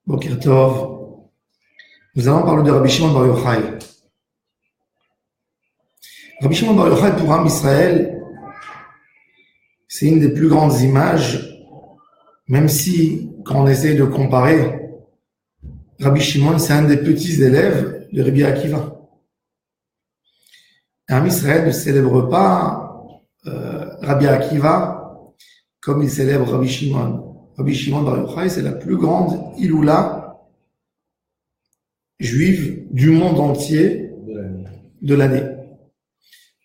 Boker Tov. Nous allons parler de Rabbi Shimon Bar Yochai. Rabbi Shimon Bar Yochai pour Am Israël, c'est une des plus grandes images, même si, quand on essaie de comparer, Rabbi Shimon, c'est un des petits élèves de Rabbi Akiva. Am Israël ne célèbre pas Rabbi Akiva comme il célèbre Rabbi Shimon. Rabbi Shimon Bar Yochai, c'est la plus grande Iloula juive du monde entier de l'année.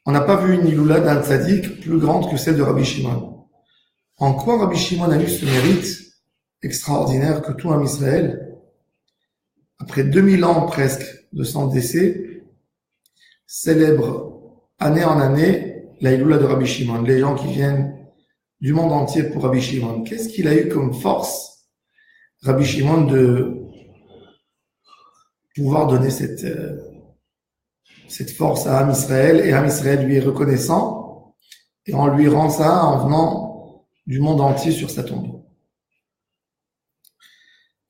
On n'a pas vu une Iloula d'un tzaddik plus grande que celle de Rabbi Shimon. En quoi Rabbi Shimon a eu ce mérite extraordinaire que tout Am Israël, après 2000 ans presque de son décès, célèbre année en année la Iloula de Rabbi Shimon, les gens qui viennent du monde entier pour Rabbi Shimon. Qu'est-ce qu'il a eu comme force, Rabbi Shimon, de pouvoir donner cette force à Am Israël, et Am Israël lui est reconnaissant, et on lui rend ça en venant du monde entier sur sa tombe.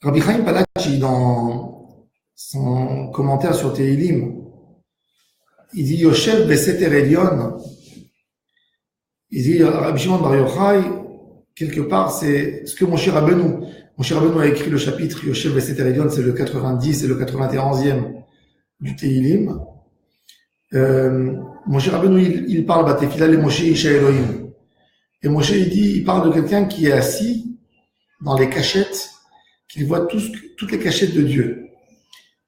Rabbi Chaim Palachi, dans son commentaire sur Tehilim, il dit Yoshev Beseter Elyon. Il dit Rabbi Shimon Bar Yochai, quelque part, c'est ce que Moshe Rabbeinu a écrit le chapitre Yoshev Beseter Elyon, c'est le 90 et le 91e du Tehilim. Moshe Rabbeinu, il parle Batefila le Moshe Isha Elohim. Et Moshe, il parle de quelqu'un qui est assis dans les cachettes, qui voit toutes les cachettes de Dieu.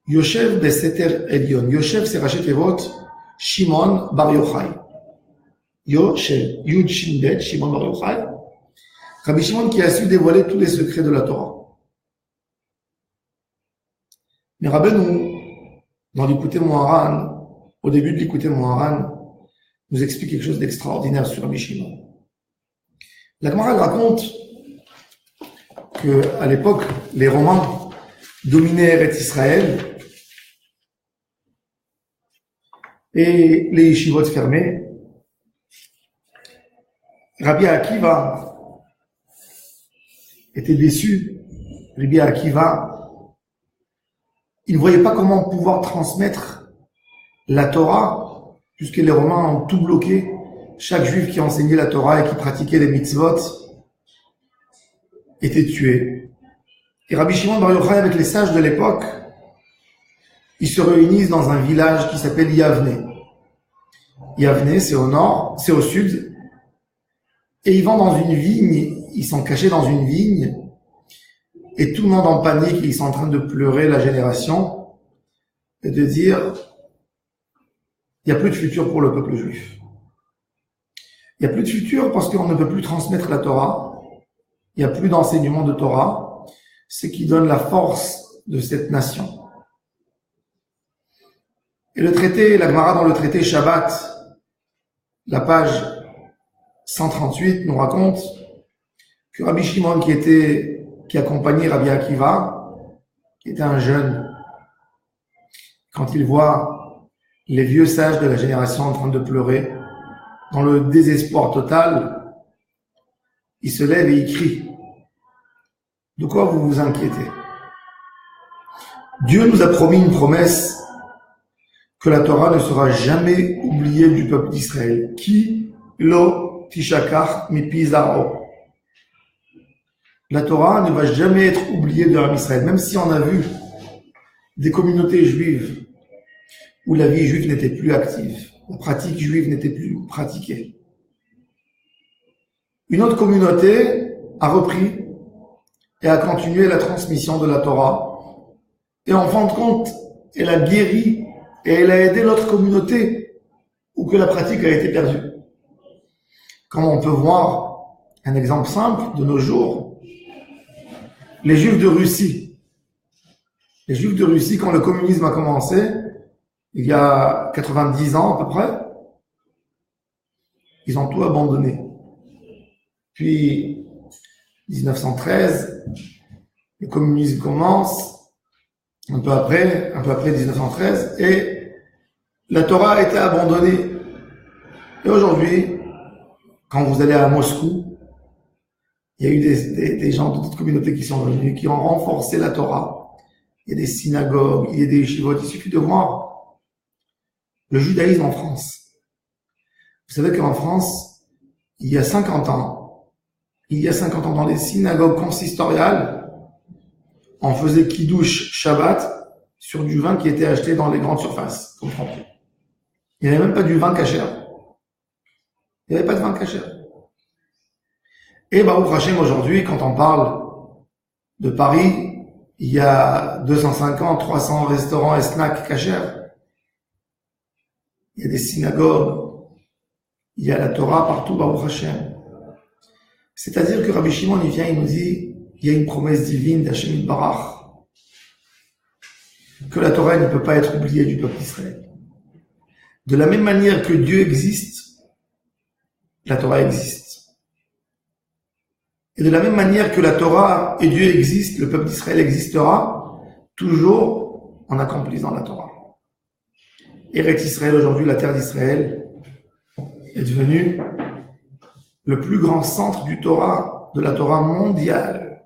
Yoshev Beseter Elyon. Yoshev, c'est Rachet Evot, Shimon Bar Yochai. Yoshev, Yud Shin Bet, Shimon Bar Yochai. Rabbi Shimon qui a su dévoiler tous les secrets de la Torah. Mais Rabbeinu, dans l'Ikouté Moharan, au début de l'Ikouté Moharan, nous explique quelque chose d'extraordinaire sur Rabbi Shimon. La Gemara raconte qu'à l'époque, les Romains dominaient Eretz Israël et les yeshivot fermés. Rabbi Akiva était déçu. Rabbi Akiva, il ne voyait pas comment pouvoir transmettre la Torah, puisque les Romains ont tout bloqué. Chaque juif qui enseignait la Torah et qui pratiquait les mitzvot était tué. Et Rabbi Shimon Bar Yochai, avec les sages de l'époque, ils se réunissent dans un village qui s'appelle Yavne. Yavne, c'est au nord, c'est au sud. Et ils vont dans une vigne, ils sont cachés dans une vigne, et tout le monde en panique, ils sont en train de pleurer la génération, et de dire, il n'y a plus de futur pour le peuple juif. Il n'y a plus de futur parce qu'on ne peut plus transmettre la Torah, il n'y a plus d'enseignement de Torah, ce qui donne la force de cette nation. Et le traité, la Gemara dans le traité Shabbat, la page 138 nous raconte que Rabbi Shimon qui accompagnait Rabbi Akiva, qui était un jeune, quand il voit les vieux sages de la génération en train de pleurer, dans le désespoir total, il se lève et il crie. De quoi vous vous inquiétez? Dieu nous a promis une promesse que la Torah ne sera jamais oubliée du peuple d'Israël. Ki lo tishakach mipi zaro. La Torah ne va jamais être oubliée de l'Am Israël, même si on a vu des communautés juives où la vie juive n'était plus active, la pratique juive n'était plus pratiquée. Une autre communauté a repris et a continué la transmission de la Torah. Et en fin de compte, elle a guéri et elle a aidé l'autre communauté où que la pratique a été perdue. Comme on peut voir un exemple simple de nos jours, les Juifs de Russie. Les Juifs de Russie, quand le communisme a commencé, il y a 90 ans à peu près, ils ont tout abandonné. Puis, 1913, le communisme commence, un peu après 1913, et la Torah a été abandonnée. Et aujourd'hui, quand vous allez à Moscou, Il y a eu des gens de toute communauté qui sont venus, qui ont renforcé la Torah. Il y a des synagogues, il y a des yeshivot. Il suffit de voir le judaïsme en France. Vous savez qu'en France, il y a 50 ans, dans les synagogues consistoriales, on faisait kiddush Shabbat sur du vin qui était acheté dans les grandes surfaces. Comprenez. Il n'y avait même pas du vin kasher. Il n'y avait pas de vin kasher. Et Baruch Hashem, aujourd'hui, quand on parle de Paris, il y a 250, 300 restaurants et snacks kasher. Il y a des synagogues. Il y a la Torah partout, Baruch Hashem. C'est-à-dire que Rabbi Shimon, il vient, il nous dit, il y a une promesse divine d'Hashem Yitbarach, que la Torah ne peut pas être oubliée du peuple d'Israël. De la même manière que Dieu existe, la Torah existe. Et de la même manière que la Torah et Dieu existent, le peuple d'Israël existera, toujours en accomplissant la Torah. Eretz Israël, aujourd'hui, la terre d'Israël, est devenu le plus grand centre de la Torah mondiale.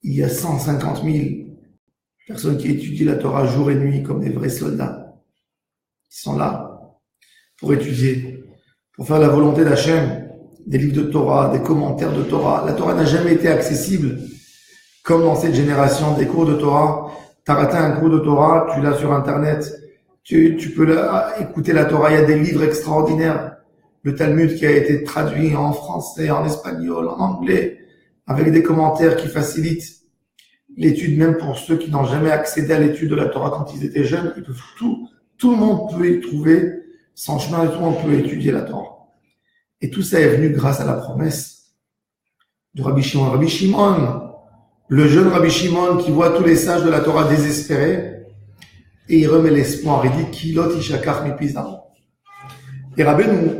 Il y a 150 000 personnes qui étudient la Torah jour et nuit comme des vrais soldats. Ils sont là pour étudier, pour faire la volonté d'Hachem, des livres de Torah, des commentaires de Torah. La Torah n'a jamais été accessible comme dans cette génération des cours de Torah. T'as raté un cours de Torah, tu l'as sur Internet. Tu peux écouter la Torah, il y a des livres extraordinaires. Le Talmud qui a été traduit en français, en espagnol, en anglais, avec des commentaires qui facilitent l'étude, même pour ceux qui n'ont jamais accédé à l'étude de la Torah quand ils étaient jeunes. Ils peuvent tout le monde peut y trouver son chemin et tout le monde peut étudier la Torah. Et tout ça est venu grâce à la promesse de Rabbi Shimon. Rabbi Shimon, le jeune Rabbi Shimon qui voit tous les sages de la Torah désespérés, et il remet l'espoir, il dit Kilot Ishakar Mipizaro. Et Rabbeinu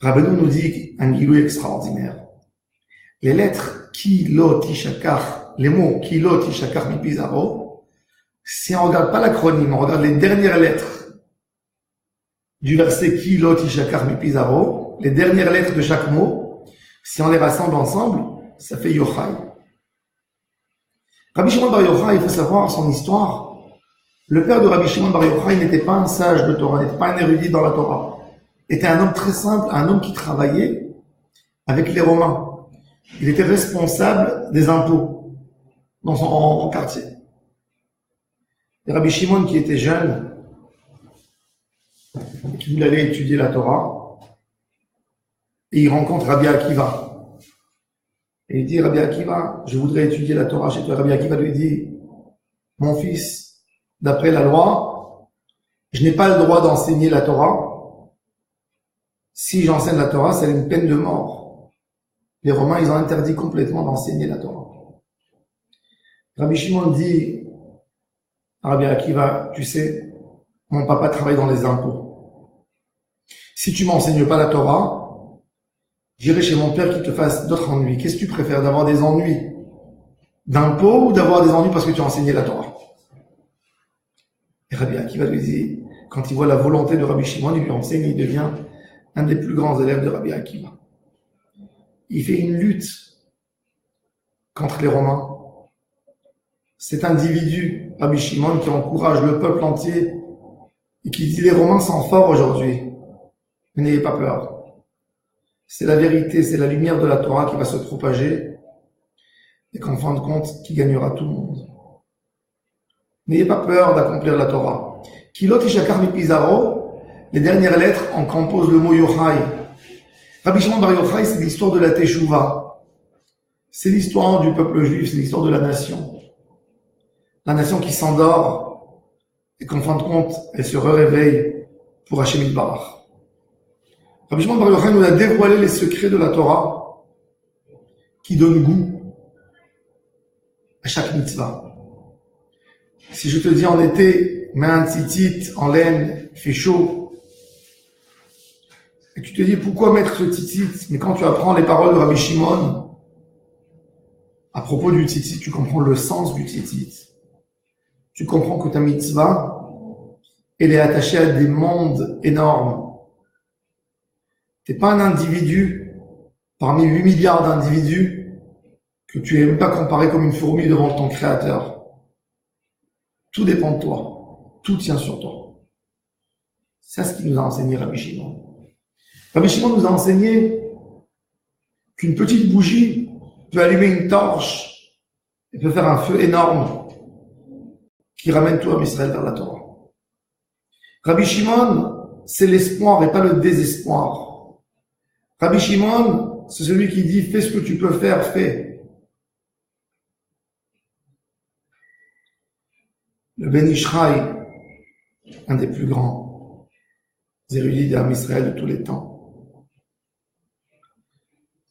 nous dit un guilou extraordinaire. Les lettres Kilot Ishakar, les mots Kilot Ishakar Mipizaro, si on regarde pas l'acronyme, on regarde les dernières lettres du verset Kilot Ishakar Mipizaro, les dernières lettres de chaque mot, si on les rassemble ensemble, ça fait Yochai. Rabbi Shimon Bar Yochai, il faut savoir son histoire. Le père de Rabbi Shimon Bar Yochai n'était pas un sage de Torah, n'était pas un érudit dans la Torah. Il était un homme très simple, un homme qui travaillait avec les Romains. Il était responsable des impôts dans son quartier. Et Rabbi Shimon, qui était jeune, qui voulait aller étudier la Torah, et il rencontre Rabbi Akiva. Et il dit, Rabbi Akiva, je voudrais étudier la Torah chez toi. Rabbi Akiva lui dit, mon fils, d'après la loi, je n'ai pas le droit d'enseigner la Torah. Si j'enseigne la Torah, c'est une peine de mort. Les Romains, ils ont interdit complètement d'enseigner la Torah. Rabbi Shimon dit à Rabbi Akiva, tu sais, mon papa travaille dans les impôts. Si tu m'enseignes pas la Torah, j'irai chez mon père qui te fasse d'autres ennuis. Qu'est-ce que tu préfères, d'avoir des ennuis d'impôts ou d'avoir des ennuis parce que tu as enseigné la Torah? Et Rabbi Akiva lui dit, quand il voit la volonté de Rabbi Shimon, il lui enseigne, il devient un des plus grands élèves de Rabbi Akiva. Il fait une lutte contre les Romains. Cet individu, Rabbi Shimon, qui encourage le peuple entier et qui dit les Romains sont forts aujourd'hui. Mais n'ayez pas peur. C'est la vérité, c'est la lumière de la Torah qui va se propager et qu'en fin de compte, qui gagnera tout le monde. N'ayez pas peur d'accomplir la Torah. Kilot Ishakar Mipizaro, les dernières lettres en composent le mot Yochai. Rabbi Shimon Bar Yochai, c'est l'histoire de la Teshuvah. C'est l'histoire du peuple juif, c'est l'histoire de la nation. La nation qui s'endort et qu'en fin de compte, elle se réveille pour Hashem Yitbarach. Rabbi Shimon Bar Yochai nous a dévoilé les secrets de la Torah qui donnent goût à chaque mitzvah. Si je te dis en été, mets un tzitzit en laine, il fait chaud, et tu te dis pourquoi mettre ce tzitzit, mais quand tu apprends les paroles de Rabbi Shimon à propos du tzitzit, tu comprends le sens du tzitzit. Tu comprends que ta mitzvah, elle est attachée à des mondes énormes. T'es pas un individu parmi 8 milliards d'individus, que tu n'es même pas comparé comme une fourmi devant ton créateur. Tout dépend de toi. Tout tient sur toi. C'est ce qu'il nous a enseigné Rabbi Shimon. Rabbi Shimon nous a enseigné qu'une petite bougie peut allumer une torche et peut faire un feu énorme qui ramène tout à Israël vers la Torah. Rabbi Shimon, c'est l'espoir et pas le désespoir. Rabbi Shimon, c'est celui qui dit fais ce que tu peux faire, fais. Le Ben Ishraï, un des plus grands érudits d'Am Israël de tous les temps,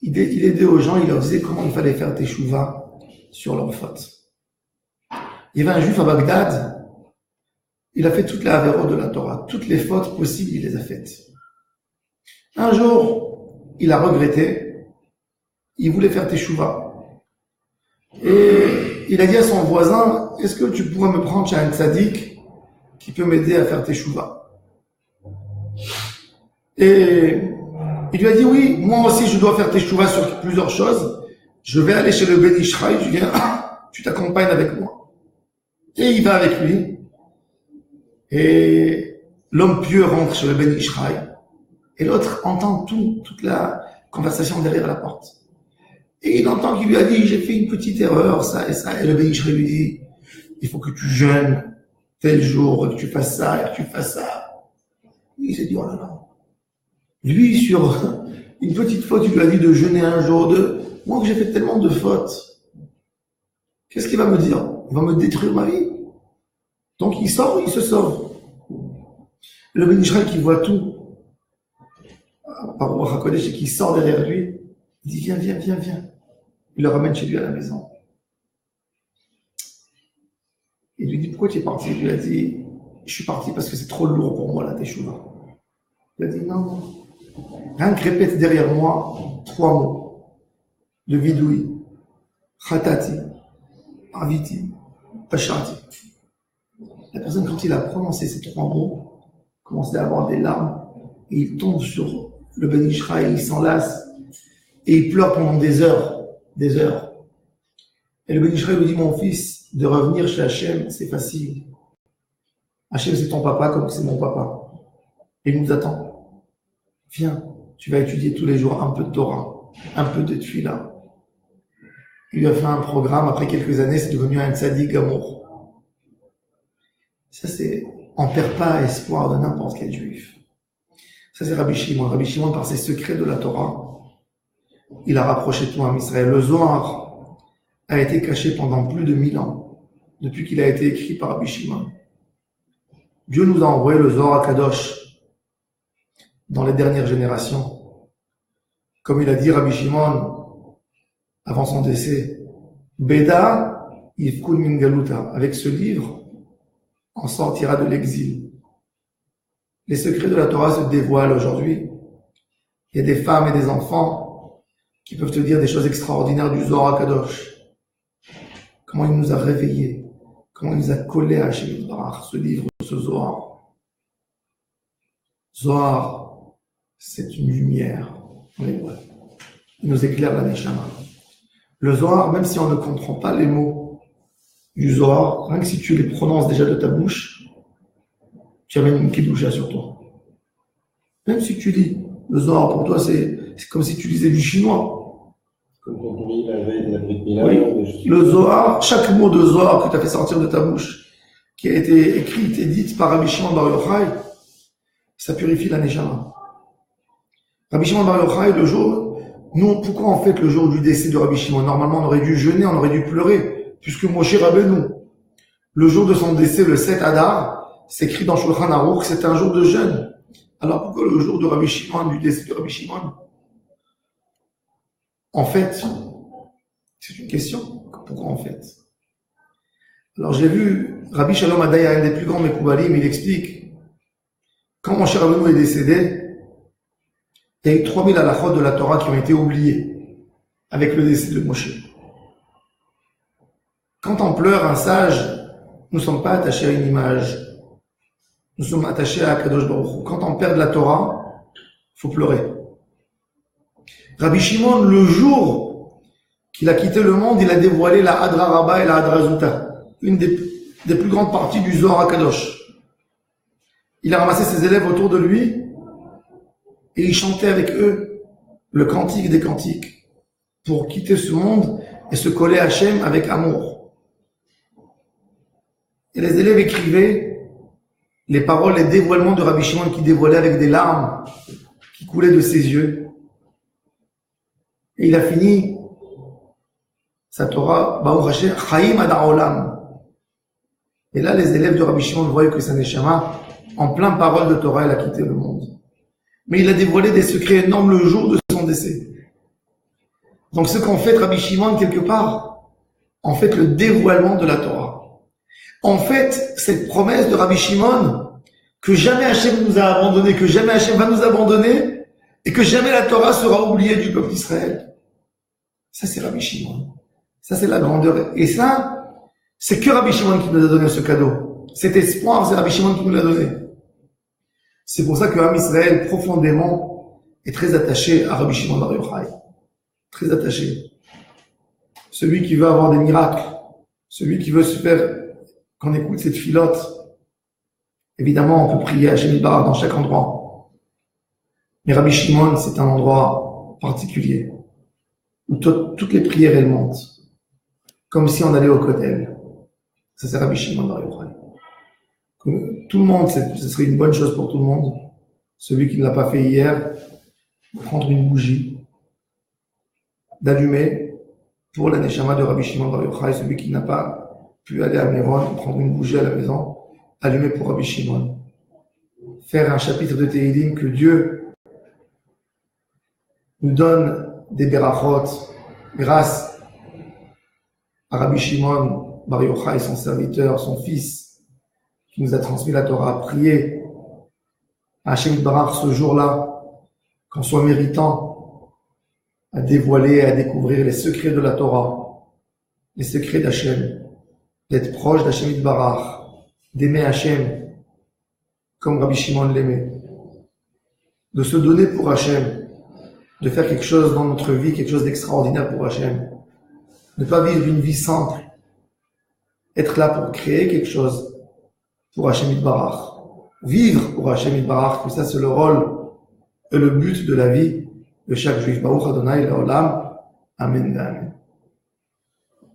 il aidait aux gens, il leur disait comment il fallait faire teshuva sur leurs fautes. Il y avait un juif à Bagdad, il a fait toute la havéro de la Torah, toutes les fautes possibles, il les a faites. Un jour, il a regretté, il voulait faire teshuva. Et il a dit à son voisin, est-ce que tu pourrais me prendre chez un tzaddik qui peut m'aider à faire teshuva? Et il lui a dit, oui, moi aussi je dois faire teshuva sur plusieurs choses. Je vais aller chez le Ben Ishraï, tu viens, tu t'accompagnes avec moi. Et il va avec lui. Et l'homme pieux rentre chez le Ben Ishraï. Et l'autre entend toute la conversation derrière la porte. Et il entend qu'il lui a dit, j'ai fait une petite erreur, ça et ça. Et le Ben Ishraï lui dit, il faut que tu jeûnes tel jour, que tu fasses ça et que tu fasses ça. Il s'est dit, oh là là. Lui, sur une petite faute, il lui a dit de jeûner un jour, moi que j'ai fait tellement de fautes. Qu'est-ce qu'il va me dire? Il va me détruire ma vie. Donc il sort, il se sauve. Le Ben Ishraï qui voit tout, par Ruach HaKodesh, et qui sort derrière lui, il dit, viens. Il le ramène chez lui à la maison. Il lui dit, pourquoi tu es parti? Il lui a dit, je suis parti parce que c'est trop lourd pour moi la teshuva. Il a dit, non. Rien que répète derrière moi 3 mots. De vidoui, khatati, aviti, pashati. La personne, quand il a prononcé ces 3 mots, commençait à avoir des larmes, et il tombe sur le Ben Ishraï, il s'enlace, et il pleure pendant des heures. Et le Ben Ishraï lui dit, mon fils, de revenir chez Hachem, c'est facile. Hachem, c'est ton papa comme c'est mon papa. Et il nous attend. Viens, tu vas étudier tous les jours un peu de Torah, un peu de Tfila. Il lui a fait un programme, après quelques années, c'est devenu un tzaddik amour. Ça, c'est, on ne perd pas espoir de n'importe quel juif. Ça, c'est Rabbi Shimon. Rabbi Shimon, par ses secrets de la Torah, il a rapproché tout à Israël. Le Zohar a été caché pendant plus de 1000 ans, depuis qu'il a été écrit par Rabbi Shimon. Dieu nous a envoyé le Zohar Kadosh dans les dernières générations. Comme il a dit Rabbi Shimon avant son décès, Beda Yifkun Min Galuta. Avec ce livre, on sortira de l'exil. Les secrets de la Torah se dévoilent aujourd'hui. Il y a des femmes et des enfants qui peuvent te dire des choses extraordinaires du Zohar Kadosh. Comment il nous a réveillés, comment il nous a collés à Hashem Yitbarach, ce livre, ce Zohar. Zohar, c'est une lumière. Il nous éclaire la Neshama. Le Zohar, même si on ne comprend pas les mots du Zohar, rien que si tu les prononces déjà de ta bouche, tu amènes une kedusha sur toi. Même si tu lis le Zohar, pour toi, c'est comme si tu lisais du chinois. Comme quand on lit la veille de la Brit Mila. Oui. Le Zohar, chaque mot de Zohar que tu as fait sortir de ta bouche, qui a été écrite et dite par Rabbi Shimon Bar Yochai, ça purifie la Neshama. Rabbi Shimon Bar Yochai, le jour, nous, pourquoi en fait le jour du décès de Rabbi Shimon? Normalement, on aurait dû jeûner, on aurait dû pleurer, puisque Moshe Rabbeinu, le jour de son décès, le 7 Adar, c'est écrit dans Shulchan Aruch, c'est un jour de jeûne. Alors pourquoi le jour de Rabbi Shimon, du décès de Rabbi Shimon? En fait, c'est une question. Pourquoi en fait? Alors j'ai vu Rabbi Shalom Adaya, un des plus grands Mekoubalim, il explique, quand Moshe Rabbeinu est décédé, il y a eu 3000 halachot de la Torah qui ont été oubliés avec le décès de Moshe. Quand on pleure un sage, nous ne sommes pas attachés à une image. Nous sommes attachés à Kadosh Baruch Hu. Quand on perd la Torah, il faut pleurer. Rabbi Shimon, le jour qu'il a quitté le monde, il a dévoilé la Hadra Rabba et la Hadra Zuta, une des plus grandes parties du Zohar HaKadosh. Il a ramassé ses élèves autour de lui et il chantait avec eux le cantique des cantiques pour quitter ce monde et se coller à Hachem avec amour. Et les élèves écrivaient les paroles, les dévoilements de Rabbi Shimon qui dévoilait avec des larmes qui coulaient de ses yeux. Et il a fini sa Torah, Baruch Hashem, Chaim ad Haolam. Et là, les élèves de Rabbi Shimon voyaient que sa Neshama, en plein parole de Torah, elle a quitté le monde. Mais il a dévoilé des secrets énormes le jour de son décès. Donc ce qu'en fait Rabbi Shimon, quelque part, en fait le dévoilement de la Torah. En fait, cette promesse de Rabbi Shimon, que jamais Hachem nous a abandonnés, que jamais Hachem va nous abandonner, et que jamais la Torah sera oubliée du peuple d'Israël. Ça, c'est Rabbi Shimon. Ça, c'est la grandeur. Et ça, c'est que Rabbi Shimon qui nous a donné ce cadeau. Cet espoir, c'est Rabbi Shimon qui nous l'a donné. C'est pour ça que Am Israël, profondément, est très attaché à Rabbi Shimon Bar Yochai. Très attaché. Celui qui veut avoir des miracles, celui qui veut se faire, qu'on écoute cette filote, évidemment, on peut prier à Hachem Yitbarach dans chaque endroit. Mais Rabbi Shimon, c'est un endroit particulier, où toutes les prières, elles montent. Comme si on allait au Kotel. Ça, c'est Rabbi Shimon Bar Yochai. Tout le monde, ce serait une bonne chose pour tout le monde. Celui qui ne l'a pas fait hier, de prendre une bougie, d'allumer pour la Neshama de Rabbi Shimon Bar Yochai. Celui qui n'a pas pu aller à Méron, prendre une bougie à la maison, allumer pour Rabbi Shimon. Faire un chapitre de Tehillim que Dieu nous donne des berachot grâce à Rabbi Shimon Bar Yochai, son serviteur, son fils, qui nous a transmis la Torah, à prier à Hachem Yitbarach ce jour-là, qu'on soit méritant à dévoiler et à découvrir les secrets de la Torah, les secrets d'Hachem, d'être proche d'Hachem Yitbarach, d'aimer Hachem comme Rabbi Shimon l'aimait, de se donner pour Hachem, de faire quelque chose dans notre vie, quelque chose d'extraordinaire pour Hachem, ne pas vivre une vie simple, être là pour créer quelque chose pour Hachem Yitbarach, vivre pour Hachem Yitbarach, que ça c'est le rôle et le but de la vie de chaque juif. Baruch Adonai Leolam. Amen. Amen.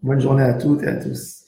Bonne journée à toutes et à tous.